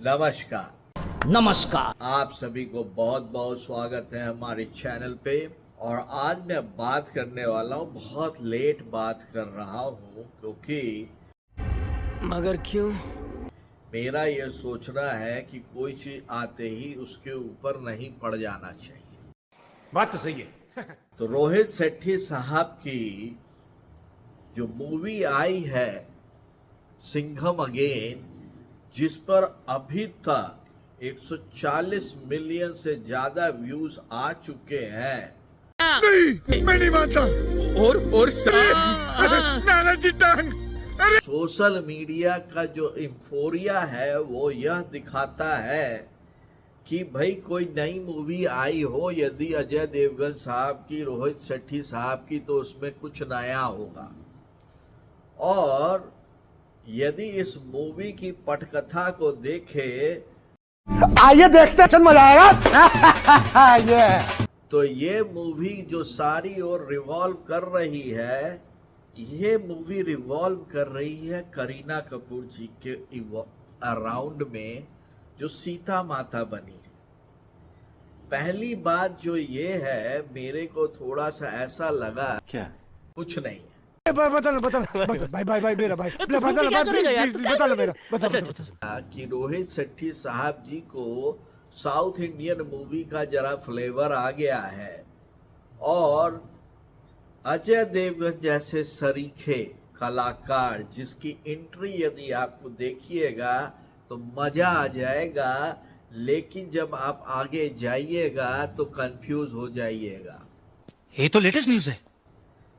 नमस्कार। नमस्कार। आप सभी को बहुत बहुत स्वागत है हमारे चैनल पे। और आज मैं बात करने वाला हूँ, बहुत लेट बात कर रहा हूँ क्योंकि मगर क्यों? मेरा ये सोचना है कि कोई चीज आते ही उसके ऊपर नहीं पड़ जाना चाहिए। बात तो सही है। तो रोहित शेट्टी साहब की जो मूवी आई है सिंघम अगेन, जिस पर अभी तक 140 मिलियन से ज्यादा व्यूज आ चुके हैं। नहीं, मैं नहीं मानता। और नानाजी टांग। सोशल मीडिया का जो इंफोरिया है वो यह दिखाता है कि भाई कोई नई मूवी आई हो, यदि अजय देवगन साहब की, रोहित शेट्टी साहब की, तो उसमें कुछ नया होगा। और यदि इस मूवी की पटकथा को देखे आइए देखते हैं, मजा आएगा। ये तो ये मूवी जो सारी ओर रिवॉल्व कर रही है, ये मूवी रिवॉल्व कर रही है करीना कपूर जी के अराउंड में, जो सीता माता बनी है। पहली बात जो ये है, मेरे को थोड़ा सा ऐसा लगा, क्या कुछ नहीं है। बता भाई मेरा भाई बता मेरा कि रोहित शेट्टी साहब जी को साउथ इंडियन मूवी का जरा फ्लेवर आ गया है, और अजय देवगन जैसे सरीखे कलाकार जिसकी एंट्री यदि आपको देखिएगा तो मजा आ जाएगा, लेकिन जब आप आगे जाइएगा तो कंफ्यूज हो जाइएगा। ये तो लेटेस्ट न्यूज़ है।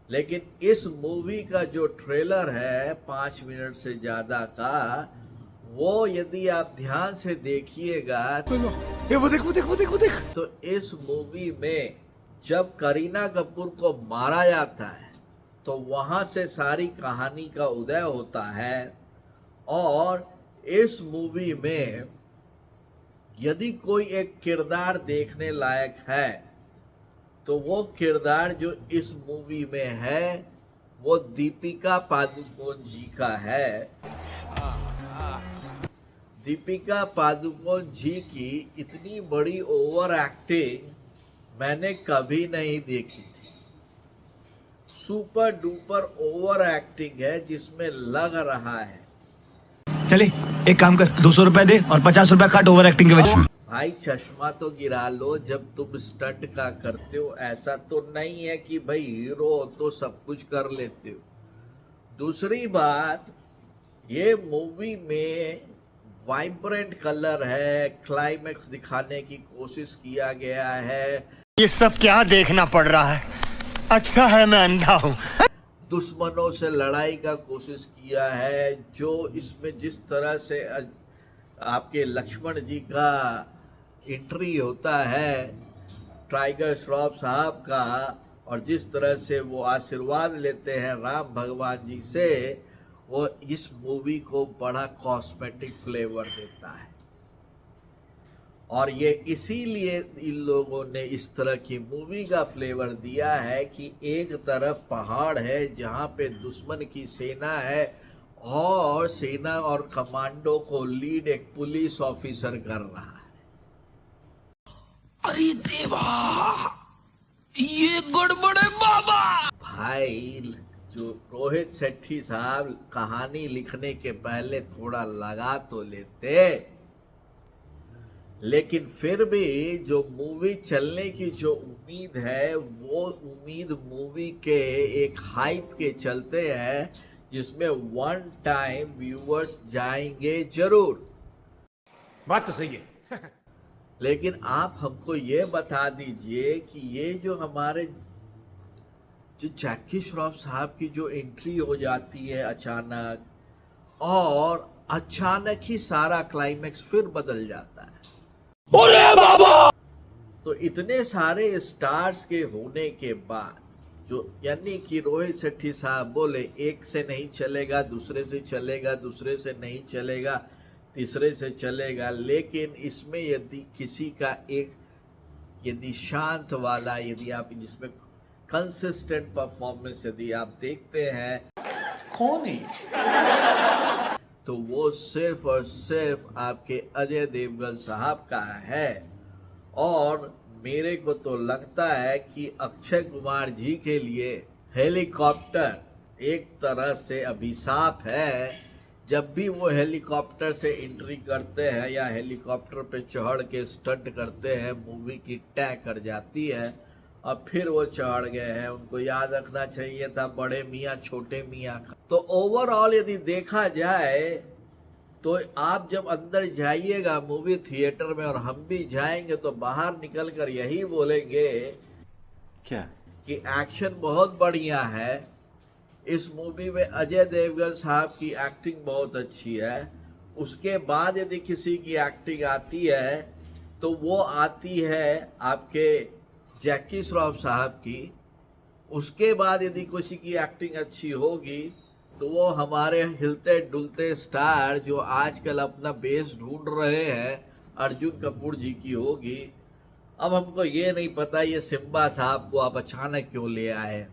लेकिन इस मूवी का जो ट्रेलर है 5 मिनट से ज्यादा का, वो यदि आप ध्यान से देखिएगा वो देख तो इस मूवी में जब करीना कपूर को मारा जाता है तो वहां से सारी कहानी का उदय होता है। और इस मूवी में यदि कोई एक किरदार देखने लायक है तो वो किरदार जो इस मूवी में है वो दीपिका पादुकोण जी का है। दीपिका पादुकोण जी की इतनी बड़ी ओवर एक्टिंग मैंने कभी नहीं देखी थी। सुपर डुपर ओवर एक्टिंग है जिसमें लग रहा है। चले एक काम कर, 200 रुपए दे और 50 रुपए काट ओवर एक्टिंग के वजह। भाई चश्मा तो गिरा लो जब तुम स्टंट का करते हो। ऐसा तो नहीं है कि भाई हीरो हो तो सब कुछ कर लेते हो। दूसरी बात, ये मूवी में वाइब्रेंट कलर है, क्लाइमेक्स दिखाने की कोशिश किया गया है। ये सब क्या देखना पड़ रहा है? अच्छा है मैं अंधा हूँ। दुश्मनों से लड़ाई का कोशिश किया है, जो इसमें जिस तरह से आपके लक्ष्मण जी का एंट्री होता है, टाइगर श्रॉफ साहब का, और जिस तरह से वो आशीर्वाद लेते हैं राम भगवान जी से, वो इस मूवी को बड़ा कॉस्मेटिक फ्लेवर देता है। और ये इसीलिए इन लोगों ने इस तरह की मूवी का फ्लेवर दिया है कि एक तरफ पहाड़ है जहां पे दुश्मन की सेना है, और सेना और कमांडो को लीड एक पुलिस ऑफिसर कर रहा है। अरे देवा, ये गड़बड़ है बाबा। भाई जो रोहित शेट्टी साहब कहानी लिखने के पहले थोड़ा लगा तो लेते, लेकिन फिर भी जो मूवी चलने की जो उम्मीद है, वो उम्मीद मूवी के एक हाइप के चलते है, जिसमें वन टाइम व्यूअर्स जाएंगे जरूर। बात तो सही है। लेकिन आप हमको ये बता दीजिए कि ये जो हमारे जो जैकी श्रॉफ साहब की जो एंट्री हो जाती है अचानक, और अचानक ही सारा क्लाइमेक्स फिर बदल जाता है। अरे बाबा, तो इतने सारे स्टार्स के होने के बाद, जो यानी कि रोहित शेट्टी साहब बोले एक से नहीं चलेगा, दूसरे से चलेगा, दूसरे से नहीं चलेगा, तीसरे से चलेगा, लेकिन इसमें यदि किसी का एक यदि शांत वाला, यदि आप जिसमें कंसिस्टेंट परफॉर्मेंस यदि आप देखते हैं, कौन है? तो वो सिर्फ और सिर्फ आपके अजय देवगन साहब का है। और मेरे को तो लगता है कि अक्षय कुमार जी के लिए हेलीकॉप्टर एक तरह से अभिशाप है। जब भी वो हेलीकॉप्टर से एंट्री करते हैं या हेलीकॉप्टर पे चढ़ के स्टंट करते हैं, मूवी की टैग कर जाती है और फिर वो चढ़ गए हैं। उनको याद रखना चाहिए था बड़े मियाँ छोटे मियाँ का। तो ओवरऑल यदि देखा जाए तो आप जब अंदर जाइएगा मूवी थिएटर में, और हम भी जाएंगे, तो बाहर निकल कर यही बोलेंगे क्या कि एक्शन बहुत बढ़िया है। इस मूवी में अजय देवगन साहब की एक्टिंग बहुत अच्छी है। उसके बाद यदि किसी की एक्टिंग आती है तो वो आती है आपके जैकी श्रॉफ साहब की। उसके बाद यदि किसी की एक्टिंग अच्छी होगी तो वो हमारे हिलते डुलते स्टार जो आजकल अपना बेस ढूंढ रहे हैं अर्जुन कपूर जी की होगी। अब हमको ये नहीं पता ये सिम्बा साहब को आप अचानक क्यों ले आए।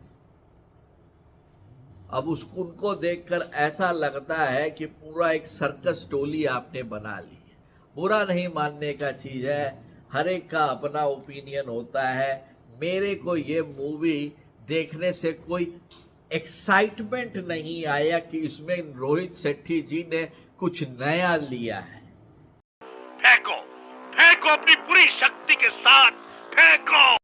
अब उनको देखकर ऐसा लगता है कि पूरा एक सर्कस टोली आपने बना ली है। बुरा नहीं मानने का चीज है, हर एक का अपना ओपिनियन होता है। मेरे को ये मूवी देखने से कोई एक्साइटमेंट नहीं आया कि इसमें रोहित शेट्टी जी ने कुछ नया लिया है। फेंको फेंको अपनी पूरी शक्ति के साथ फेंको।